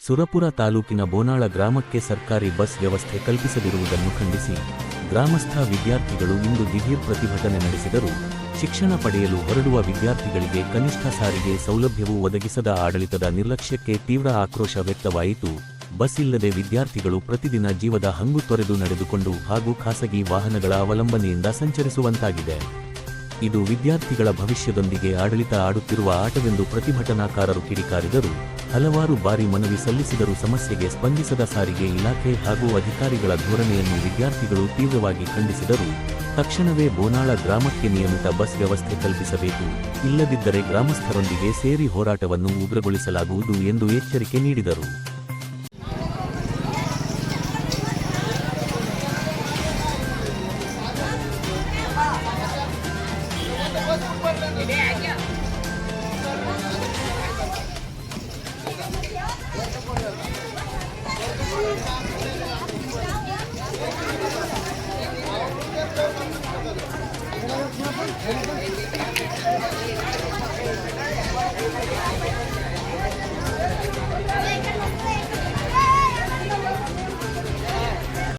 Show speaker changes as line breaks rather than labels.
ಸುರಪುರ ತಾಲೂಕಿನ ಬೋನಾಳ ಗ್ರಾಮಕ್ಕೆ ಸರ್ಕಾರಿ ಬಸ್ ವ್ಯವಸ್ಥೆ ಕಲ್ಪಿಸದಿರುವುದನ್ನು ಖಂಡಿಸಿ ಗ್ರಾಮಸ್ಥ ವಿದ್ಯಾರ್ಥಿಗಳು ಇಂದು ದಿಢೀರ್ ಪ್ರತಿಭಟನೆ ನಡೆಸಿದರು. ಶಿಕ್ಷಣ ಪಡೆಯಲು ಹೊರಡುವ ವಿದ್ಯಾರ್ಥಿಗಳಿಗೆ ಕನಿಷ್ಠ ಸಾರಿಗೆ ಸೌಲಭ್ಯವೂ ಒದಗಿಸದ ಆಡಳಿತದ ನಿರ್ಲಕ್ಷ್ಯಕ್ಕೆ ತೀವ್ರ ಆಕ್ರೋಶ ವ್ಯಕ್ತವಾಯಿತು. ಬಸ್ ಇಲ್ಲದೆ ವಿದ್ಯಾರ್ಥಿಗಳು ಪ್ರತಿದಿನ ಜೀವದ ಹಂಗು ತೊರೆದು ನಡೆದುಕೊಂಡು ಹಾಗೂ ಖಾಸಗಿ ವಾಹನಗಳ ಅವಲಂಬನೆಯಿಂದ ಸಂಚರಿಸುವಂತಾಗಿದೆ. ಇದು ವಿದ್ಯಾರ್ಥಿಗಳ ಭವಿಷ್ಯದೊಂದಿಗೆ ಆಡಳಿತ ಆಡುತ್ತಿರುವ ಆಟವೆಂದು ಪ್ರತಿಭಟನಾಕಾರರು ಕಿಡಿಕಾರಿದರು. ಹಲವಾರು ಬಾರಿ ಮನವಿ ಸಲ್ಲಿಸಿದರೂ ಸಮಸ್ಯೆಗೆ ಸ್ಪಂದಿಸದ ಸಾರಿಗೆ ಇಲಾಖೆ ಹಾಗೂ ಅಧಿಕಾರಿಗಳ ಧೋರಣೆಯನ್ನು ವಿದ್ಯಾರ್ಥಿಗಳು ತೀವ್ರವಾಗಿ ಖಂಡಿಸಿದರು. ತಕ್ಷಣವೇ ಬೋನಾಳ ಗ್ರಾಮಕ್ಕೆ ನಿಯಮಿತ ಬಸ್ ವ್ಯವಸ್ಥೆ ಕಲ್ಪಿಸಬೇಕು, ಇಲ್ಲದಿದ್ದರೆ ಗ್ರಾಮಸ್ಥರೊಂದಿಗೆ ಸೇರಿ ಹೋರಾಟವನ್ನು ಉಗ್ರಗೊಳಿಸಲಾಗುವುದು ಎಂದು ಎಚ್ಚರಿಕೆ ನೀಡಿದರು.